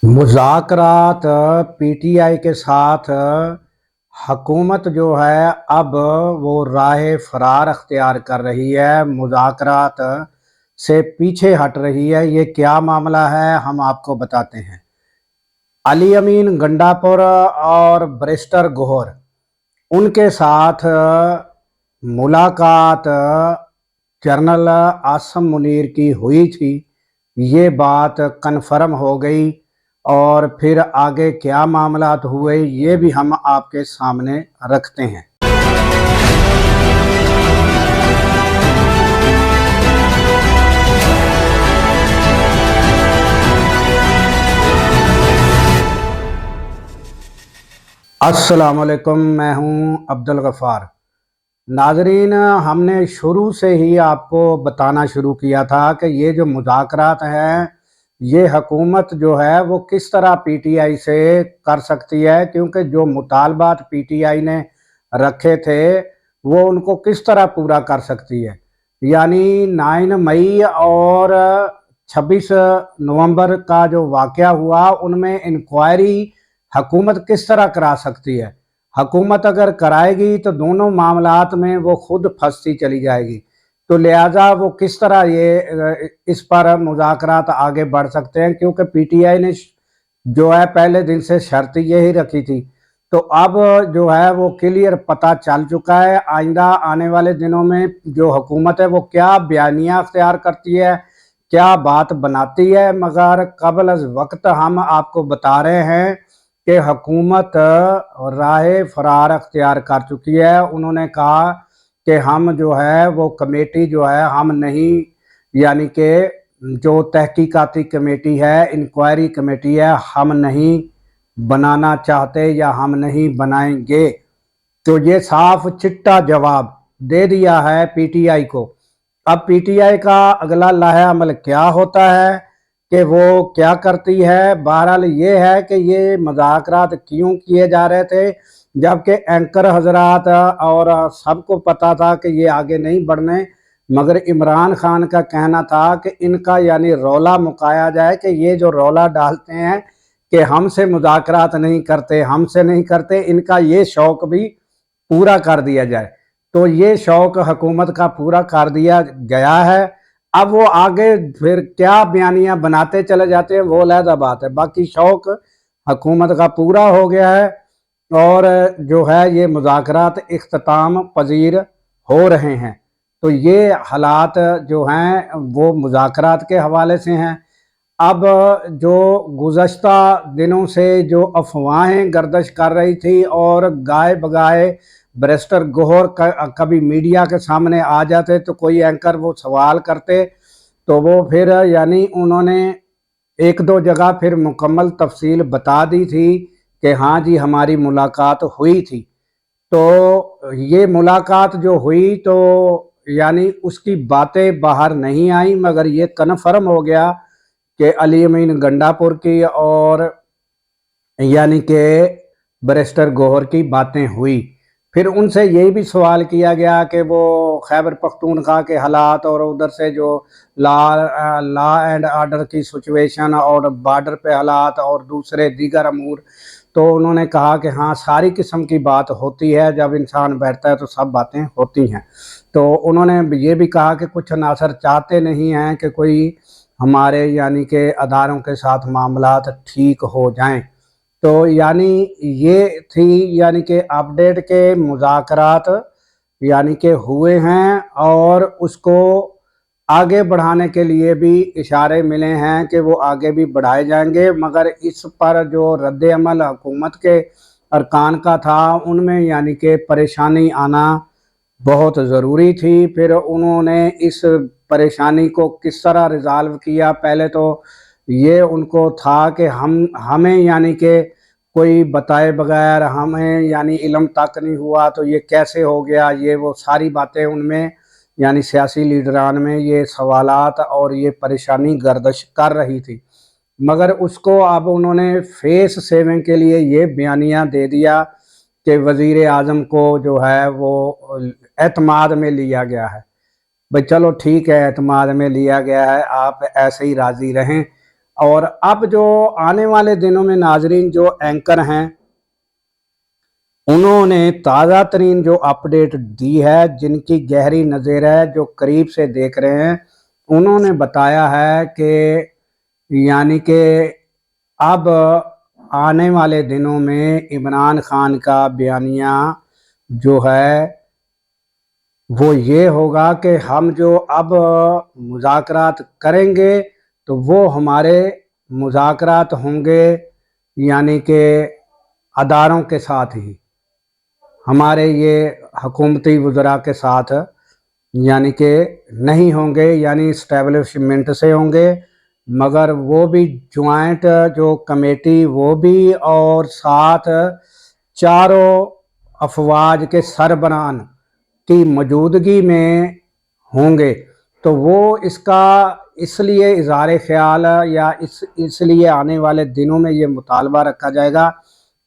मुज़ाकरात PTI के साथ हुकूमत जो है अब वो राह फरार अख्तियार कर रही है, मुज़ाकरात से पीछे हट रही है। ये क्या मामला है हम आपको बताते हैं। अली अमीन गंडापुर और बैरिस्टर गौहर उनके साथ मुलाकात जनरल आसिम मुनीर की हुई थी। ये बात कन्फर्म हो गई और फिर आगे क्या मामलात हुए ये भी हम आपके सामने रखते हैं। अस्सलाम वालेकुम, मैं हूं अब्दुल गफ़ार। नाजरीन, हमने शुरू से ही आपको बताना शुरू किया था कि ये जो मुज़ाकरात हैं ये हुकूमत जो है वो किस तरह पीटीआई से कर सकती है, क्योंकि जो मुतालबात पीटीआई ने रखे थे वो उनको किस तरह पूरा कर सकती है। यानी 9 मई और 26 नवंबर का जो वाक़या हुआ उनमें इंक्वायरी हुकूमत किस तरह करा सकती है। हुकूमत अगर कराएगी तो दोनों मामलात में वो खुद फंसती चली जाएगी, तो लिहाजा वो किस तरह ये इस पर मुज़ाकरात आगे बढ़ सकते हैं, क्योंकि पीटीआई ने जो है पहले दिन से शर्त यही रखी थी। तो अब जो है वो क्लियर पता चल चुका है आइंदा आने वाले दिनों में जो हुकूमत है वो क्या बयानिया अख्तियार करती है, क्या बात बनाती है। मगर कबल अज वक्त हम आपको बता रहे हैं कि हुकूमत राह फरार अख्तियार कर चुकी है। उन्होंने कहा कि हम जो है वो कमेटी जो है हम नहीं, यानी कि जो तहकीकाती कमेटी है, इंक्वायरी कमेटी है, हम नहीं बनाना चाहते या हम नहीं बनाएंगे। तो ये साफ चिट्टा जवाब दे दिया है पीटीआई को। अब पीटीआई का अगला लाहा अमल क्या होता है कि वो क्या करती है। बहरहाल ये है कि ये मुज़ाकरात क्यों किए जा रहे थे, जबकि एंकर हजरात और सबको पता था कि ये आगे नहीं बढ़ने, मगर इमरान खान का कहना था कि इनका यानी रौला मुकाया जाए कि ये जो रौला डालते हैं कि हमसे मुज़ाकरात नहीं करते, हमसे नहीं करते, इनका ये शौक भी पूरा कर दिया जाए। तो ये शौक हुकूमत का पूरा कर दिया गया है। अब वो आगे फिर क्या बयानियाँ बनाते चले जाते हैं वो अलग बात है, बाकी शौक हुकूमत का पूरा हो गया है और जो है ये मुज़ाकरात इख्तिताम पजीर हो रहे हैं। तो ये हालात जो हैं वो मुज़ाकरात के हवाले से हैं। अब जो गुज़श्ता दिनों से जो अफवाहें गर्दिश कर रही थी और गाए बगाए बैरिस्टर गौहर कभी मीडिया के सामने आ जाते तो कोई एंकर वो सवाल करते तो वो फिर यानी उन्होंने एक दो जगह फिर मुकम्मल तफसील बता दी थी कि हाँ जी हमारी मुलाकात हुई थी। तो ये मुलाकात जो हुई तो यानी उसकी बातें बाहर नहीं आई, मगर ये कन्फर्म हो गया कि अली अमीन गंडापुर की और यानी कि बैरिस्टर गौहर की बातें हुई। फिर उनसे यही भी सवाल किया गया कि वो खैबर पख्तूनख्वा के हालात और उधर से जो लॉ एंड आर्डर की सिचुएशन और बॉर्डर पे हालात और दूसरे दीगर अमूर, तो उन्होंने कहा कि हाँ सारी किस्म की बात होती है, जब इंसान बैठता है तो सब बातें होती हैं। तो उन्होंने ये भी कहा कि कुछ अनासर चाहते नहीं हैं कि कोई हमारे यानी कि अदारों के साथ मामलात ठीक हो जाएं। तो यानी ये थी यानी कि अपडेट के मुज़ाकरात यानी कि हुए हैं और उसको आगे बढ़ाने के लिए भी इशारे मिले हैं कि वो आगे भी बढ़ाए जाएंगे। मगर इस पर जो रद्द अमल हुकूमत के अरकान का था उनमें यानी कि परेशानी आना बहुत ज़रूरी थी। फिर उन्होंने इस परेशानी को किस तरह रिज़ॉल्व किया, पहले तो ये उनको था कि हमें यानी कि कोई बताए बगैर हमें यानी इल्म तक नहीं हुआ तो ये कैसे हो गया, ये वो सारी बातें उनमें यानी सियासी लीडरान में ये सवालात और ये परेशानी गर्दिश कर रही थी। मगर उसको अब उन्होंने फेस सेविंग के लिए ये बयानिया दे दिया कि वज़ीर आज़म को जो है वो एतमाद में लिया गया है। भाई चलो ठीक है, एतमाद में लिया गया है, आप ऐसे ही राज़ी रहें اور اب جو آنے والے دنوں میں ناظرین جو اینکر ہیں انہوں نے تازہ ترین جو اپڈیٹ دی ہے، جن کی گہری نظر ہے، جو قریب سے دیکھ رہے ہیں، انہوں نے بتایا ہے کہ یعنی کہ اب آنے والے دنوں میں عمران خان کا بیانیہ جو ہے وہ یہ ہوگا کہ ہم جو اب مذاکرات کریں گے تو وہ ہمارے مذاکرات ہوں گے یعنی کہ اداروں کے ساتھ ہی، ہمارے یہ حکومتی وزراء کے ساتھ یعنی کہ نہیں ہوں گے، یعنی اسٹیبلشمنٹ سے ہوں گے، مگر وہ بھی جوائنٹ جو کمیٹی وہ بھی، اور ساتھ چاروں افواج کے سربراہان کی موجودگی میں ہوں گے۔ تو وہ اس کا اس لیے اظہار خیال یا اس لیے آنے والے دنوں میں یہ مطالبہ رکھا جائے گا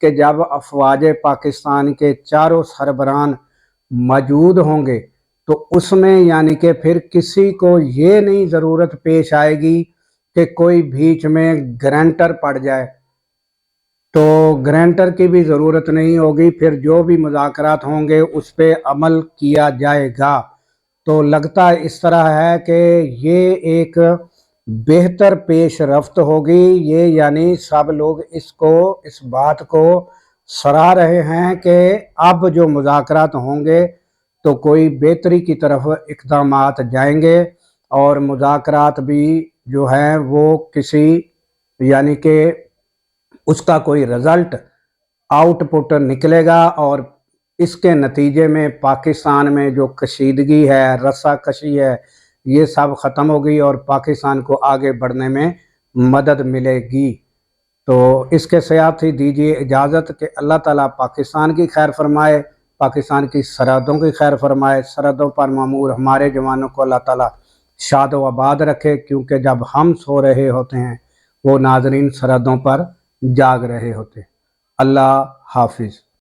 کہ جب افواج پاکستان کے چاروں سربراہان موجود ہوں گے تو اس میں یعنی کہ پھر کسی کو یہ نہیں ضرورت پیش آئے گی کہ کوئی بیچ میں گرانٹر پڑ جائے، تو گرانٹر کی بھی ضرورت نہیں ہوگی، پھر جو بھی مذاکرات ہوں گے اس پہ عمل کیا جائے گا۔ تو لگتا اس طرح ہے کہ یہ ایک بہتر پیش رفت ہوگی، یہ یعنی سب لوگ اس بات کو سراہ رہے ہیں کہ اب جو مذاکرات ہوں گے تو کوئی بہتری کی طرف اقدامات جائیں گے، اور مذاکرات بھی جو ہیں وہ کسی یعنی کہ اس کا کوئی رزلٹ آؤٹ پٹ نکلے گا، اور اس کے نتیجے میں پاکستان میں جو کشیدگی ہے، رسا کشی ہے، یہ سب ختم ہوگی اور پاکستان کو آگے بڑھنے میں مدد ملے گی۔ تو اس کے ساتھ ہی دیجیے اجازت کہ اللہ تعالیٰ پاکستان کی خیر فرمائے، پاکستان کی سرحدوں کی خیر فرمائے، سرحدوں پر معمور ہمارے جوانوں کو اللہ تعالیٰ شاد و آباد رکھے، کیونکہ جب ہم سو رہے ہوتے ہیں وہ ناظرین سرحدوں پر جاگ رہے ہوتے ہیں۔ اللہ حافظ۔